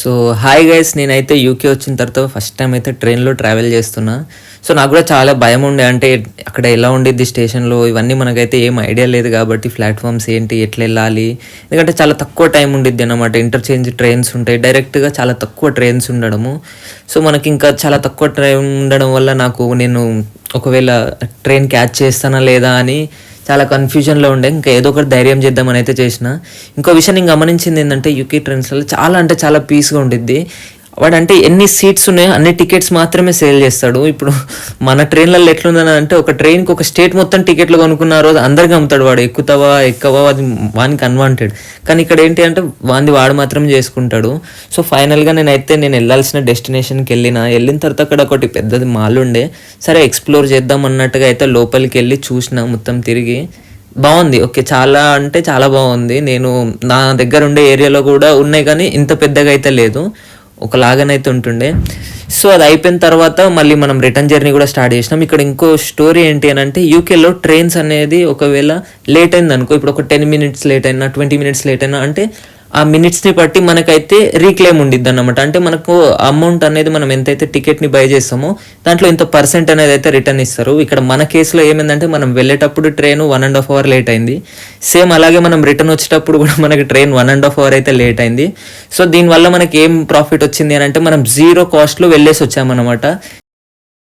So hi guys, నేనైతే UK వచ్చిన తర్వాత ఫస్ట్ టైం అయితే ట్రైన్లో ట్రావెల్ చేస్తున్నా. సో నాకు కూడా చాలా భయం ఉండే, అంటే అక్కడ ఎలా ఉండిద్ది స్టేషన్లో ఇవన్నీ మనకైతే ఏం ఐడియా లేదు కాబట్టి ప్లాట్ఫామ్స్ ఏంటి, ఎట్లా వెళ్ళాలి, ఎందుకంటే చాలా తక్కువ టైం ఉండిద్ది అన్నమాట. ఇంటర్చేంజ్ ట్రైన్స్ ఉంటాయి, డైరెక్ట్గా చాలా తక్కువ ట్రైన్స్ ఉండడము. సో మనకి ఇంకా చాలా తక్కువ టైం ఉండడం వల్ల నేను ఒకవేళ ట్రైన్ క్యాచ్ చేస్తానా లేదా అని చాలా కన్ఫ్యూజన్లో ఉండే. ఇంకా ఏదో ఒకటి ధైర్యం చేద్దామని అయితే చేసిన. ఇంకో విషయం నేను గమనించింది ఏంటంటే యూకే ట్రైన్స్లలో చాలా అంటే చాలా పీస్గా ఉండిద్ది. వాడు అంటే ఎన్ని సీట్స్ ఉన్నాయో అన్ని టికెట్స్ మాత్రమే సేల్ చేస్తాడు. ఇప్పుడు మన ట్రైన్లలో ఎట్లుందని అంటే ఒక ట్రైన్కి ఒక స్టేట్ మొత్తం టికెట్లు కొనుక్కున్న రోజు అందరికి అమ్ముతాడు. వాడు ఎక్కవా అది వానికి అన్వాంటెడ్. కానీ ఇక్కడ ఏంటి అంటే వాడు మాత్రం చేసుకుంటాడు. సో ఫైనల్గా నేను వెళ్ళాల్సిన డెస్టినేషన్కి వెళ్ళిన తర్వాత అక్కడ ఒకటి పెద్దది మాల్ ఉండే. సరే ఎక్స్ప్లోర్ చేద్దాం అన్నట్టుగా అయితే లోపలికి వెళ్ళి చూసిన, మొత్తం తిరిగి బాగుంది. ఓకే, చాలా అంటే చాలా బాగుంది. నా దగ్గర ఉండే ఏరియాలో కూడా ఉన్నాయి కానీ ఇంత పెద్దగా అయితే లేదు, ఒకలాగానైతే ఉంటుండే. సో అది అయిపోయిన తర్వాత మళ్ళీ మనం రిటర్న్ జర్నీ కూడా స్టార్ట్ చేసినాం. ఇక్కడ ఇంకో స్టోరీ ఏంటి అని అంటే యూకేలో ట్రైన్స్ అనేది ఒకవేళ లేట్ అయింది అనుకో, ఇప్పుడు ఒక 10 minutes లేట్ అయినా 20 minutes లేట్ అయినా అంటే ఆ మినిట్స్ని బట్టి మనకైతే రీక్లెయిమ్ ఉండిద్ది అన్నమాట. అంటే మనకు అమౌంట్ అనేది మనం ఎంతైతే టికెట్ని బై చేస్తామో దాంట్లో ఇంత % అనేది అయితే రిటర్న్ ఇస్తారు. ఇక్కడ మన కేసులో ఏమైందంటే మనం వెళ్ళేటప్పుడు ట్రైన్ 1.5 hour లేట్ అయింది. సేమ్ అలాగే మనం రిటర్న్ వచ్చేటప్పుడు కూడా మనకి ట్రైన్ 1.5 hour అయితే లేట్ అయింది. సో దీనివల్ల మనకి ఏం ప్రాఫిట్ వచ్చింది అని అంటే మనం 0 cost వెళ్ళేసి వచ్చామన్నమాట.